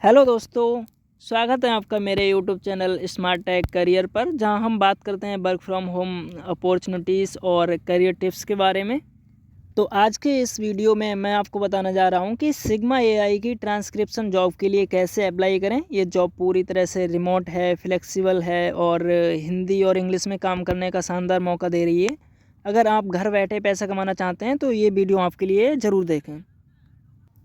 Hello दोस्तों, स्वागत है आपका मेरे YouTube channel smart tech career पर, जहां हम बात करते हैं वर्क फ्रॉम होम अपॉर्चुनिटीज़ और करियर टिप्स के बारे में। तो आज के इस वीडियो में मैं आपको बताने जा रहा हूं कि सिग्मा एआई की ट्रांसक्रिप्शन जॉब के लिए कैसे अप्लाई करें। ये जॉब पूरी तरह से रिमोट है, फ्लेक्सिबल है और हिंदी और इंग्लिश में काम करने का शानदार मौका दे रही है। अगर आप घर बैठे पैसा कमाना चाहते हैं तो ये वीडियो आपके लिए ज़रूर देखें।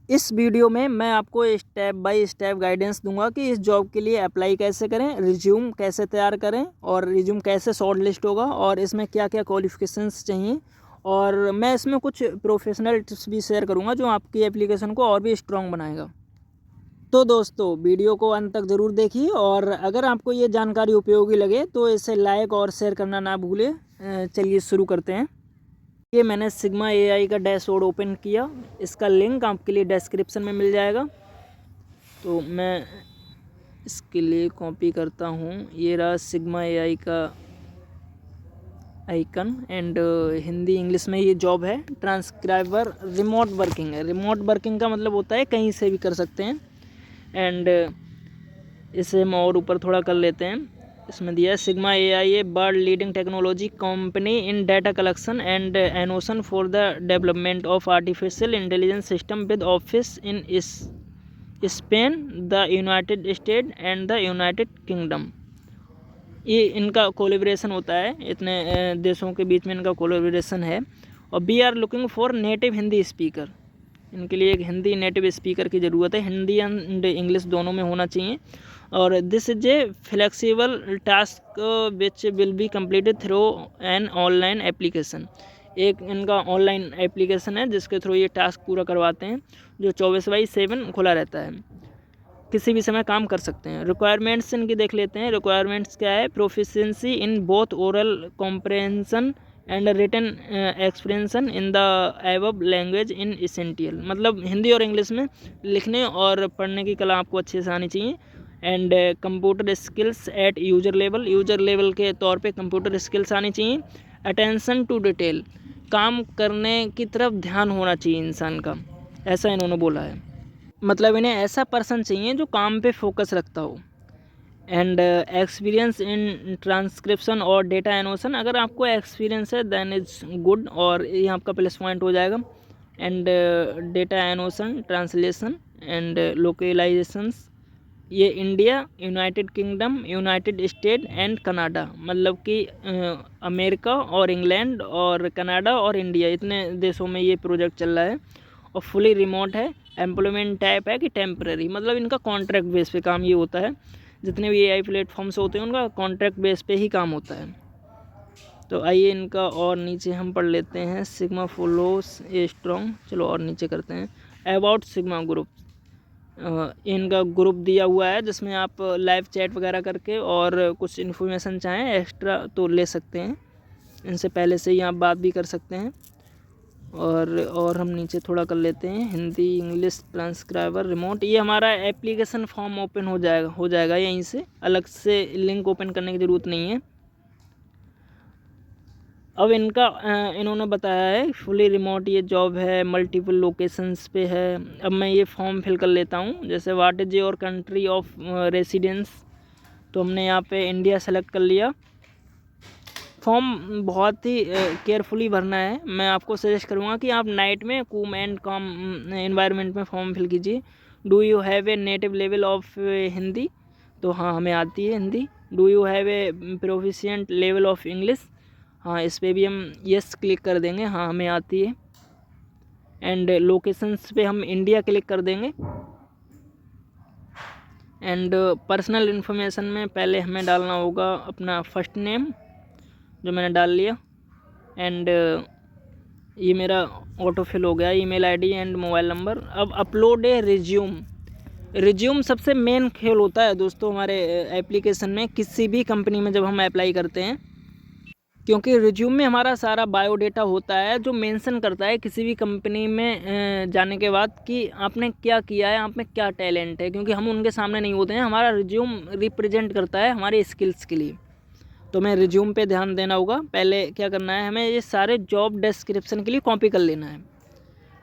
इस वीडियो में मैं आपको स्टेप बाय स्टेप गाइडेंस दूंगा कि इस जॉब के लिए अप्लाई कैसे करें, रिज्यूम कैसे तैयार करें और रिज्यूम कैसे शॉर्ट लिस्ट होगा और इसमें क्या क्या क्वालिफिकेशंस चाहिए। और मैं इसमें कुछ प्रोफेशनल टिप्स भी शेयर करूंगा जो आपकी एप्लीकेशन को और भी स्ट्रॉन्ग बनाएगा। तो दोस्तों, वीडियो को अंत तक ज़रूर देखिए और अगर आपको ये जानकारी उपयोगी लगे तो इसे लाइक और शेयर करना ना भूलें। चलिए शुरू करते हैं। ये मैंने सिग्मा एआई का डैशबोर्ड ओपन किया। इसका लिंक आपके लिए डिस्क्रिप्शन में मिल जाएगा। तो मैं इसके लिए कॉपी करता हूँ। ये रहा सिग्मा एआई का आइकन एंड हिंदी इंग्लिश में ये जॉब है। ट्रांसक्राइबर रिमोट वर्किंग है। रिमोट वर्किंग का मतलब होता है कहीं से भी कर सकते हैं। एंड इसे हम और ऊपर थोड़ा कर लेते हैं। इसमें दिया है Sigma AI a world leading technology company in data collection and annotation for the development of artificial intelligence system with office in Spain, the United State and the United Kingdom. ये इनका कोलेब्रेशन होता है, इतने देशों के बीच में इनका collaboration है। और we are looking for native Hindi speaker. इनके लिए एक हिंदी नेटिव स्पीकर की ज़रूरत है। हिंदी एंड इंग्लिश दोनों में होना चाहिए। और this is a flexible task which will be completed through an online application. एक इनका ऑनलाइन एप्लीकेशन है जिसके थ्रू ये टास्क पूरा करवाते हैं, जो 24/7 खुला रहता है। किसी भी समय काम कर सकते हैं। रिक्वायरमेंट्स इनकी देख लेते हैं। रिक्वायरमेंट्स क्या है? Proficiency in both oral comprehension and written expression in the above language in essential. मतलब हिंदी और इंग्लिश में लिखने और पढ़ने की कला आपको अच्छे से आनी चाहिए। And computer skills at user level. User level के तौर पे कंप्यूटर स्किल्स आनी चाहिए। अटेंशन टू डिटेल, काम करने की तरफ ध्यान होना चाहिए इंसान का, ऐसा इन्होंने बोला है। मतलब इन्हें ऐसा पर्सन चाहिए जो काम पे फोकस रखता हो। एंड एक्सपीरियंस इन ट्रांसक्रिप्शन और डेटा एनोशन। अगर आपको एक्सपीरियंस है देन इज गुड और ये आपका प्लस पॉइंट हो जाएगा। And data annotation, translation and localisations. ये India, United Kingdom, United State and Canada, मतलब कि अमेरिका और इंग्लैंड और कनाडा और इंडिया, इतने देशों में ये प्रोजेक्ट चल रहा है। और फुली रिमोट है। एम्प्लॉयमेंट टाइप है कि टेम्परेरी, मतलब इनका कॉन्ट्रैक्ट बेस पे काम ये होता है। जितने भी एआई प्लेटफॉर्म्स होते हैं उनका कॉन्ट्रैक्ट बेस पे ही काम होता है। तो आइए इनका और नीचे हम पढ़ लेते हैं। Sigma follows a strong. चलो और नीचे करते हैं। About sigma group. इनका ग्रुप दिया हुआ है जिसमें आप लाइव चैट वगैरह करके और कुछ इन्फॉर्मेशन चाहें एक्स्ट्रा तो ले सकते हैं। इनसे पहले से ही आप बात भी कर सकते हैं। और हम नीचे थोड़ा कर लेते हैं। Hindi English transcriber remote. ये हमारा एप्लीकेशन फॉर्म ओपन हो जाएगा यहीं से, अलग से लिंक ओपन करने की ज़रूरत नहीं है। अब इनका इन्होंने बताया है फुली रिमोट ये जॉब है, मल्टीपल लोकेशंस पे है। अब मैं ये फॉर्म फिल कर लेता हूँ। जैसे what is your country of residence, तो हमने यहाँ पे इंडिया सेलेक्ट कर लिया। फॉर्म बहुत ही केयरफुली भरना है। मैं आपको सजेस्ट करूँगा कि आप नाइट में कूम एंड काम एनवायरनमेंट में फॉर्म फिल कीजिए। Do you have a native level of Hindi, तो हाँ हमें आती है Hindi. Do you have a proficient level of English, हाँ इस पर भी हम यस क्लिक कर देंगे, हाँ हमें आती है। एंड लोकेशंस पे हम इंडिया क्लिक कर देंगे। एंड पर्सनल इन्फॉर्मेशन में पहले हमें डालना होगा अपना फर्स्ट नेम, जो मैंने डाल लिया। एंड ये मेरा ऑटो फिल हो गया। Email ID and mobile number. अब अपलोड ए रिज्यूम। रिज्यूम सबसे मेन खेल होता है दोस्तों हमारे एप्लीकेशन में, किसी भी कंपनी में जब हम अप्लाई करते हैं, क्योंकि रिज्यूम में हमारा सारा बायोडेटा होता है जो मेंशन करता है किसी भी कंपनी में जाने के बाद कि आपने क्या किया है, आप में क्या टैलेंट है। क्योंकि हम उनके सामने नहीं होते हैं, हमारा रिज्यूम रिप्रेजेंट करता है हमारे स्किल्स के लिए। तो हमें रिज्यूम पे ध्यान देना होगा। पहले क्या करना है, हमें ये सारे जॉब डिस्क्रिप्शन के लिए कॉपी कर लेना है।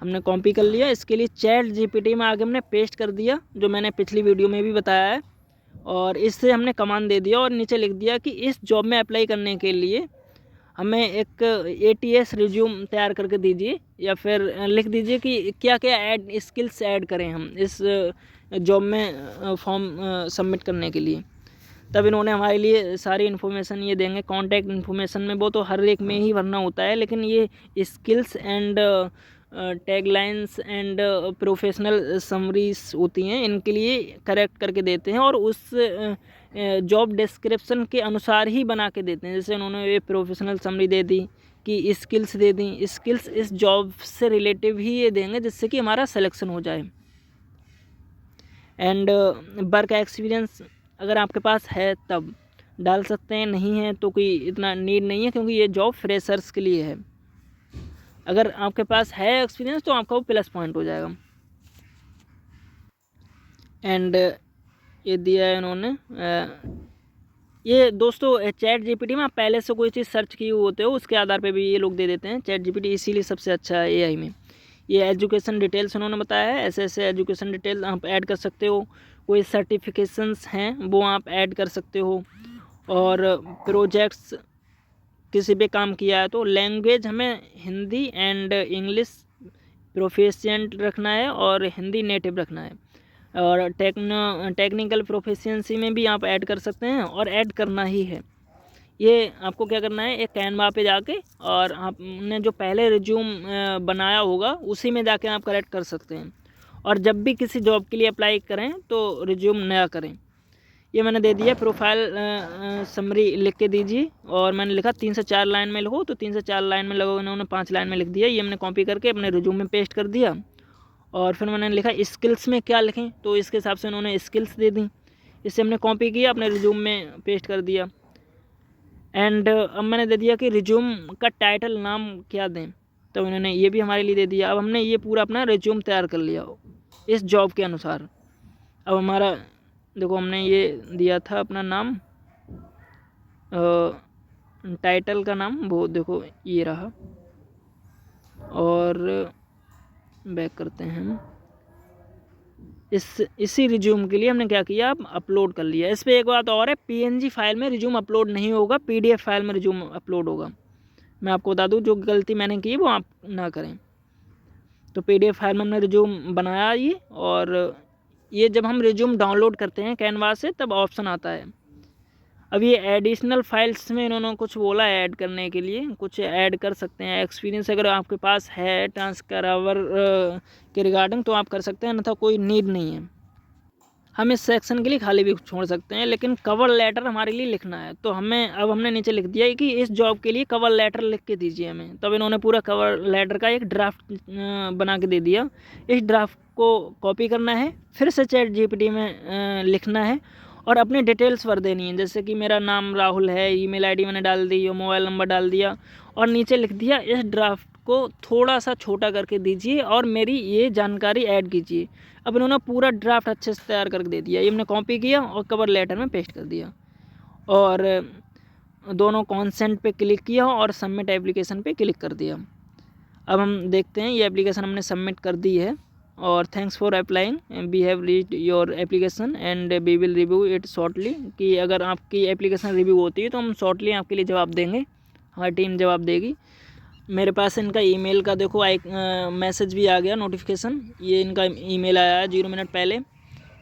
हमने कॉपी कर लिया। इसके लिए चैट जीपीटी में आगे हमने पेस्ट कर दिया, जो मैंने पिछली वीडियो में भी बताया है, और इससे हमने कमांड दे दिया और नीचे लिख दिया कि इस जॉब में अप्लाई करने के लिए हमें एक ATS रिज्यूम तैयार करके दीजिए, या फिर लिख दीजिए कि क्या क्या ऐड स्किल्स ऐड करें हम इस जॉब में फॉर्म सबमिट करने के लिए। तब इन्होंने हमारे लिए सारी इन्फॉर्मेशन ये देंगे। कॉन्टैक्ट इन्फॉर्मेशन में वो तो हर एक में ही भरना होता है, लेकिन ये skills and taglines and professional summaries होती हैं, इनके लिए करेक्ट करके देते हैं और उस जॉब डिस्क्रिप्शन के अनुसार ही बना के देते हैं। जैसे उन्होंने ये प्रोफेशनल समरी दे दी कि स्किल्स दे दी, स्किल्स इस जॉब से रिलेटिव ही ये देंगे जिससे कि हमारा सिलेक्शन हो जाए। एंड वर्क एक्सपीरियंस अगर आपके पास है तब डाल सकते हैं, नहीं है तो कोई इतना नीड नहीं है, क्योंकि ये जॉब फ्रेशर्स के लिए है। अगर आपके पास है एक्सपीरियंस तो आपका वो प्लस पॉइंट हो जाएगा। एंड ये दिया है इन्होंने। ये दोस्तों चैट जीपीटी में आप पहले से कोई चीज़ सर्च किए होते हो उसके आधार पे भी ये लोग दे देते हैं। चैट जीपीटी इसीलिए सबसे अच्छा है AI में। ये एजुकेशन डिटेल्स उन्होंने बताया है, ऐसे एजुकेशन डिटेल आप ऐड कर सकते हो। कोई सर्टिफिकेशंस हैं वो आप ऐड कर सकते हो, और प्रोजेक्ट्स किसी पे काम किया है तो। लैंग्वेज हमें हिंदी एंड इंग्लिश प्रोफिशिएंट रखना है और हिंदी नेटिव रखना है, और टेक्निकल प्रोफिशिएंसी में भी आप ऐड कर सकते हैं, और ऐड करना ही है। ये आपको क्या करना है, एक कैनवा पे जाके और आपने जो पहले रिज्यूम बनाया होगा उसी में जाके आप करेक्ट कर सकते हैं। और जब भी किसी जॉब के लिए अप्लाई करें तो रिज्यूम नया करें। ये मैंने दे दिया। प्रोफाइल समरी लिख के दीजिए, और मैंने लिखा 3 से 4 लाइन में लिखो, तो 3 से 4 लाइन में लगो, इन्होंने 5 लाइन में लिख दिया। ये मैंने कॉपी करके अपने रिज्यूम में पेस्ट कर दिया, और फिर मैंने लिखा स्किल्स में क्या लिखें, तो इसके हिसाब से उन्होंने स्किल्स दे दी। इससे हमने कॉपी किया, अपने रिज्यूम में पेस्ट कर दिया। एंड अब मैंने दे दिया कि रिज्यूम का टाइटल नाम क्या दें, तो इन्होंने ये भी हमारे लिए दे दिया। अब हमने ये पूरा अपना रिज्यूम तैयार कर लिया इस जॉब के अनुसार। अब हमारा देखो, हमने ये दिया था अपना नाम, टाइटल का नाम, वो देखो ये रहा। और बैक करते हैं हम। इसी रिज्यूम के लिए हमने क्या किया, अब अपलोड कर लिया। इस पर एक बात और है, PNG फाइल में रिज्यूम अपलोड नहीं होगा, PDF फाइल में रिज्यूम अपलोड होगा। मैं आपको बता दूं, जो गलती मैंने की वो आप ना करें। तो PDF फाइल में हमने रिज्यूम बनाया ये, और ये जब हम रिज्यूम डाउनलोड करते हैं कैनवा से तब ऑप्शन आता है। अब ये एडिशनल फाइल्स में इन्होंने कुछ बोला है ऐड करने के लिए, कुछ ऐड कर सकते हैं। एक्सपीरियंस अगर आपके पास है ट्रांसक्राइबर के रिगार्डिंग तो आप कर सकते हैं, अन्यथा कोई नीड नहीं है। हम इस सेक्शन के लिए खाली भी छोड़ सकते हैं, लेकिन कवर लेटर हमारे लिए लिखना है। तो हमने नीचे लिख दिया है कि इस जॉब के लिए कवर लेटर लिख के दीजिए हमें। तब इन्होंने पूरा कवर लेटर का एक ड्राफ्ट बना के दे दिया। इस ड्राफ्ट को कॉपी करना है, फिर से चैट जीपीटी में लिखना है, और अपनी डिटेल्स भर देनी है। जैसे कि मेरा नाम राहुल है, ईमेल आईडी मैंने डाल दी, मोबाइल नंबर डाल दिया, और नीचे लिख दिया इस ड्राफ्ट को थोड़ा सा छोटा करके दीजिए और मेरी ये जानकारी ऐड कीजिए। अब इन्होंने पूरा ड्राफ्ट अच्छे से तैयार करके दे दिया। ये हमने कॉपी किया और कवर लेटर में पेस्ट कर दिया, और दोनों कॉन्सेंट पे क्लिक किया और सबमिट एप्लीकेशन पे क्लिक कर दिया। अब हम देखते हैं, ये एप्लीकेशन हमने सबमिट कर दी है, और thanks for applying, we have reached your application and we will review it shortly. कि अगर आपकी एप्लीकेशन रिव्यू होती है तो हम शॉर्टली आपके लिए जवाब देंगे, हमारी टीम जवाब देगी। मेरे पास इनका ईमेल का देखो मैसेज भी आ गया, नोटिफिकेशन। ये इनका ईमेल आया है 0 मिनट पहले,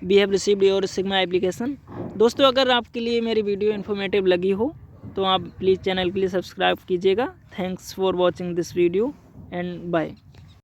we have received your sigma application. दोस्तों, अगर आपके लिए मेरी वीडियो इन्फॉर्मेटिव लगी हो तो आप प्लीज़ चैनल के लिए सब्सक्राइब कीजिएगा। Thanks for watching this video and bye.